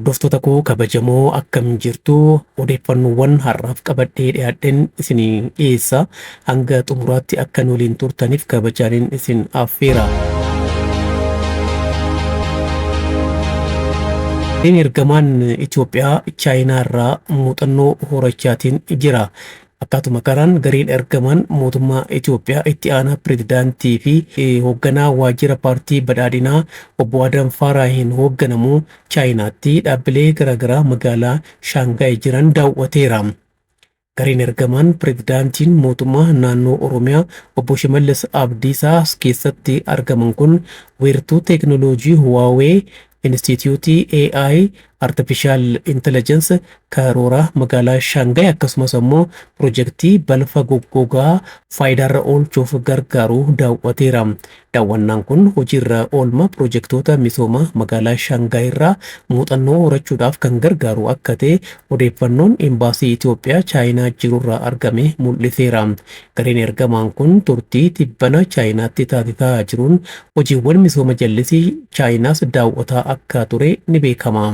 Hordoftoota koo kabajamoo akkam jirtu odeeffannoowwan har'aaf qabadhee dhiyaadheen isinii dhiyeessa. Hanga xumuraatti akka nu waliin turtaniif kabajaan isin affeera. Ergamaan Itoophiyaa Chaayinaa irraa muuxannoo horachaatiin jira. Akkatuma kanaan gariin ergamaan mootummaa Itoophiyaa itti aanaa pirezidaantii fi hoogganaa waajjira paartii badhaadhinaa obbo Adam Faraahiin hoogganamu Chaayinaatti dhaabbilee garaagaraa magaalaa Shaangaay jiran daawwateera. Gariin ergamaan pirezidaantiin mootummaa naannoo Oromiyaa obbo Shimallis Abdiisaa keessatti argaman kun weertuu teekinooloojii Huwaawee Instituutii AI Artificial Intelligence karoora magaalaa Shaangaay akkasumas immoo piroojeektii balfa goggogaa faayidaarra oolchuuf gargaaru daawwateera. Daawwannaan kun hojiirra oolma piroojeektoota misooma magaalaa Shaangaay irraa muuxannoo horachuudhaaf kan gargaaru akka ta'e odeeffannoon imbaasii Itoophiyaa Chaayinaa jirurraa argame mul'iseera. Gariin ergamaan kun turtii tibbana Chaayinaatti taasisaa jiruun hojiiwwan misooma jallisii Chaayinaas daawwataa akka ture ni beekama.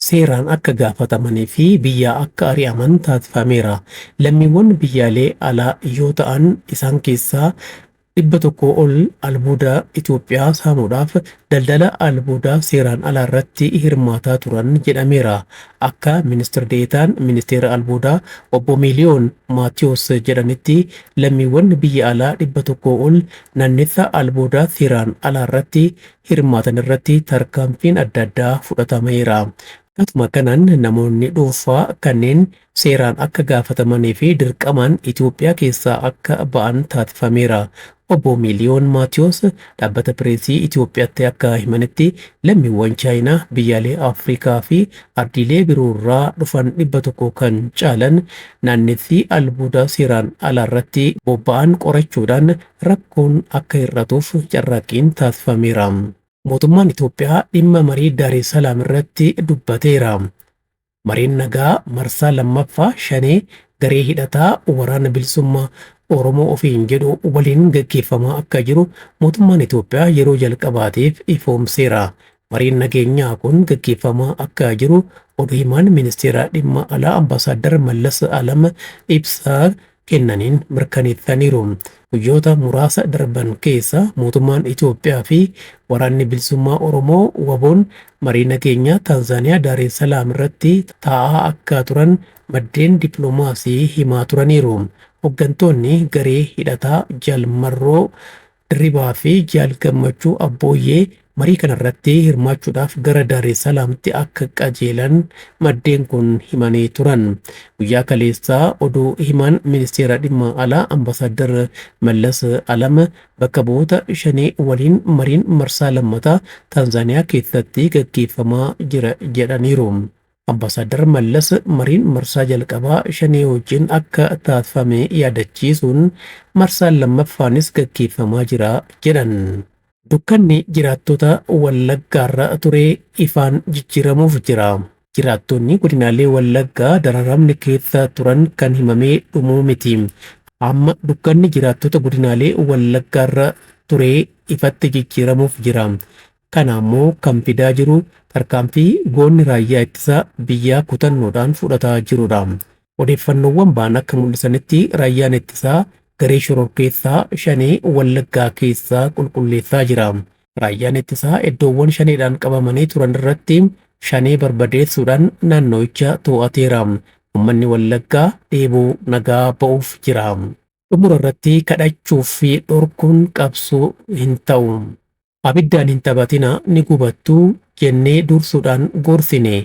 Seeraan akka gaafatamanii fi biyyaa akka ari'aman taasifameera. Lammiiwwan biyyaalee alaa yoo ta'an isaan keessaa 100 ol albuuda Itoophiyaa saamuudhaaf daldala albuudaa seeraan alaa irratti hirmaataa turan jedhameera. Akka ministeera deetaan ministeera albuudaa obbo Miliyoon Maatiyos jedhanitti lammiiwwan biyya alaa 100 ol naannessa albuudaa seeraan alaa irratti hirmaatan irratti tarkaanfiin adda addaa fudhatameera. Akkuma kanaan namoonni dhuunfaa kanneen seeraan akka gaafatamanii fi dirqamaan Itoophiyaa keessaa akka ba'an taasifameera. Obbo Miliyoon Maatiyos dhaabbata pireesii Itoophiyaatti akka himanitti lammiiwwan Chaayinaa biyyaalee Afrikaa fi ardiilee biroorraa dhufan 100 kan caalan naannessi albuuda seeraan alaa irratti bobba'an qorachuudhaan rakkoon akka hir'atuuf carraaqqiin taasifameera. Mootummaan Itoophiyaa dhimma marii Daaree Salaam irratti dubbateera. Mariin nagaa marsaa lammaffaa shanee garee hidhataa waraana bilisummaa Oromoo ofiin jedhu waliin gaggeeffamaa akka jiru mootummaan Itoophiyaa yeroo jalqabaatiif ifoomseera. Mariin nageenyaa kun gaggeeffamaa akka jiru oduu himaan ministeera dhimma alaa Ambaasaadar Mallas Alam ibsaa kennaniin mirkaneessaniiru. Guyyoota muraasa darban keessa mootummaan Itoophiyaa fi waraanni bilisummaa Oromoo waboon marii nageenyaa Taanzaaniyaa Daaree Salaam irratti taa'aa akka turan maddeen dippiloomaasii himaa turaniiru. Hooggantoonni garee hidhataa Jaal Marroo Dirribaa fi Jaal Gammachuu Abbooyyee marii kanarratti hirmaachuudhaaf gara Daaree Salaamtti akka qajeelan maddeen kun himanii turan. Guyyaa kaleessaa oduu himaan ministeera dhimma alaa Ambaasaadar Mallas Alam bakka bu'oota shanee waliin mariin marsaa lammataa Taanzaaniyaa keessatti gaggeeffamaa jira jedhaniiru. Ambaasaadar Mallas mariin marsaa jalqabaa shanee wajjin akka taasifame yaadachiisuun marsaan lammaffaanis gaggeeffamaa jira jedhan. Dukkanni jiraattota Wallaggaarra ture ifaan jijjiiramuuf jira. Jiraattonni godinaalee Wallaggaa dararamni keessa turan kan himamee dhumuu miti. Amma dukkanni jiraattota godinaalee Wallaggaarra ture ifatti jijjiiramuuf jira. Kana immoo kan fidaa jiru tarkaanfii goonni raayyaa ittisa biyyaa kutannoodhaan fudhataa jirudha. Odeeffannoowwan ba'an akka mul'isanitti raayyaan ittisaa garee shororkeessaa shanee Wallaggaa keessaa qulqulleessaa jira. Raayyaan ittisaa iddoowwan shaneedhaan qabamanii turan irratti shanee barbadeessuudhaan naanno'icha to'ateera. Uummanni Wallaggaa dheebuu nagaa ba'uuf jira. Dhumura irratti kadhachuuf fi dhorkuun qabsoo hin ta'u. Abiddaan hin taphatina ni gubattuu jennee dursuudhaan gorsine.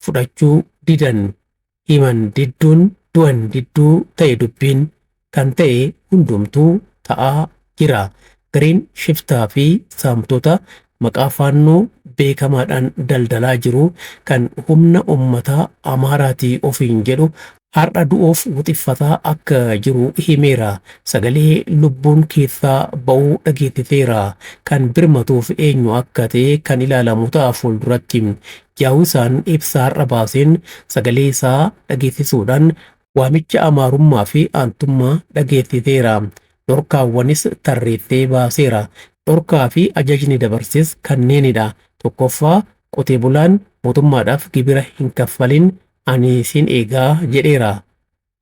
Fudhachuu didan himan didduun du'an didduu ta'e dubbiin kan ta'e hundumtuu ta'aa jira. Gareen shiftaa fi saamtota maqaa faannoo beekamaadhaan daldalaa jiru kan humna uummataa Amaaraatii ofiin jedhu har'a du'oof wuxiffataa akka jiru himeera. Sagalee lubbuun keessaa ba'uu dhageessiseera. Kan birmatuuf eenyu akka ta'e kan ilaalamu ta'a fuulduratti. Yaa'usaan ibsaa har'a baaseen sagalee isaa dhageessisuudhaan waamicha amaarummaa fi aantummaa dhageessiseera. Dhorkaawwanis tarreessee baaseera. Dhorkaa fi ajajni dabarses kanneenidha. Tokkoffaa qotee bulaan mootummaadhaaf gibira hin kaffalin ani sin eegaa jedheera.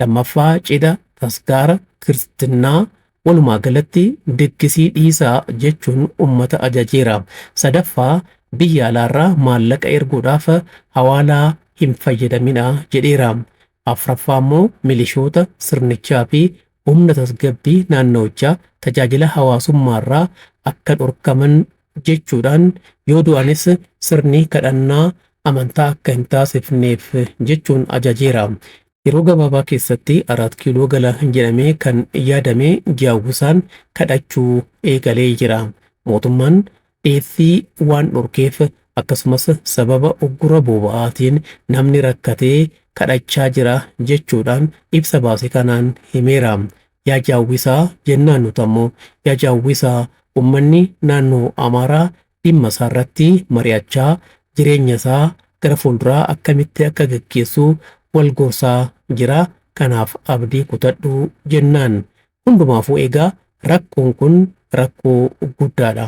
Lammaffaa cidha tasgaara kiristinnaa walumaa galatti diggisii dhiisaa jechuun ummata ajajeera. Sadaffaa biyya alaarraa maallaqa erguudhaaf hawaalaa hin fayyadaminaa jedheera. Afraffaa immoo milishoota sirnichaa fi humna tasgabbii naannawichaa tajaajila hawaasummaarraa akka dhorkaman jechuudhaan yoo du'anis sirni kadhannaa amantaa akka hin taasifneef jechuun ajajeera. Yeroo gabaabaa keessatti 4 kiiloo gala jedhamee kan yaadame jaawwisaan kadhachuu eegalee jira. Mootummaan dhiyeessii waan dhorkeef akkasumas sababa uggura boba'aatiin namni rakkatee kadhachaa jira jechuudhaan ibsa baase kanaan himeera. Yaa jaawwisaa jennaan nuti ammoo yaa jaawwisaa ummanni naannoo Amaaraa dhimma isaarratti mari'achaa jireenya isaa gara fuulduraa akkamitti akka gaggeessu wal gorsaa jira. Kanaaf abdii kutadhu jennaan. Hundumaafuu egaa rakkoon kun rakkoo guddaadha.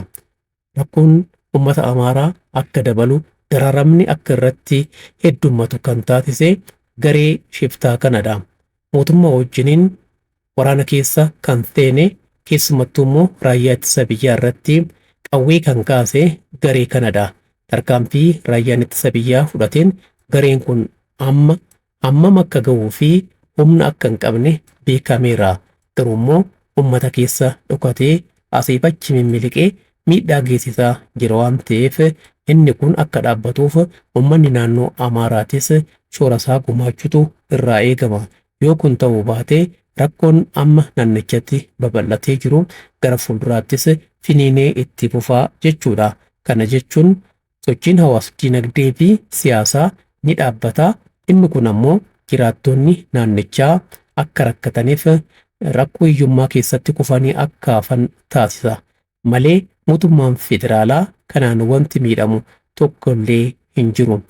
Rakkoon ummata Amaaraa akka dabalu dararamni akka irratti heddummatu kan taasise garee shiftaa kanadha. Mootummaa wajjiniin waraana keessa kan seene keessumattuu immoo raayyaa ittisa biyyaa irratti qawwee kan kaase garee kanadha. Tarkaanfii raayyaan ittisa biyyaa fudhateen gareen kun hammam akka ga'uu fi humna akka hin qabne beekameera. Garuu immoo ummata keessa dhokatee asii achi mimmiliqee miidhaa geessisaa jira waan ta'eef inni kun akka dhaabbatuuf ummanni naannoo Amaaraatis shoora isaa gumaachutu irraa eegama. Yoo kun ta'uu baate rakkoon amma naannichatti babal'atee jiru gara fuulduraattis finiinee itti fufaa jechuudha. Kana jechuun sochiin hawaas dinagdee fi siyaasaa ni dhaabbata. Inni kun ammoo jiraattonni naannichaa akka rakkataniif rakkoo hiyyummaa keessatti kufanii akka hafan taasisa. Malee mootummaan federaalaa kanaan wanti miidhamu tokkollee hin jiru.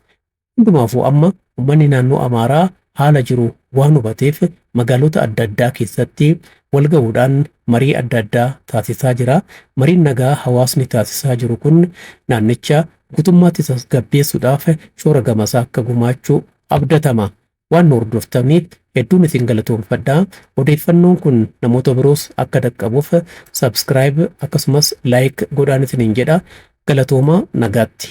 Hundumaafuu amma uummanni naannoo Amaaraa haala jiru waan hubateef magaalota adda addaa keessatti wal ga'uudhaan marii adda addaa taasisaa jira. Mariin nagaa hawaasni taasisaa jiru kun naannicha guutummaatti tasgabbeessuudhaaf shoora gamasaa akka gumaachuu abdatama. Waan hordoftaniif hedduun isin galatoomfadha. Odeeffannoon kun namoota biroos akka dhaqqabuuf subscribe akkasumas like godhaan isiniin jedha. Galatooma nagaatti.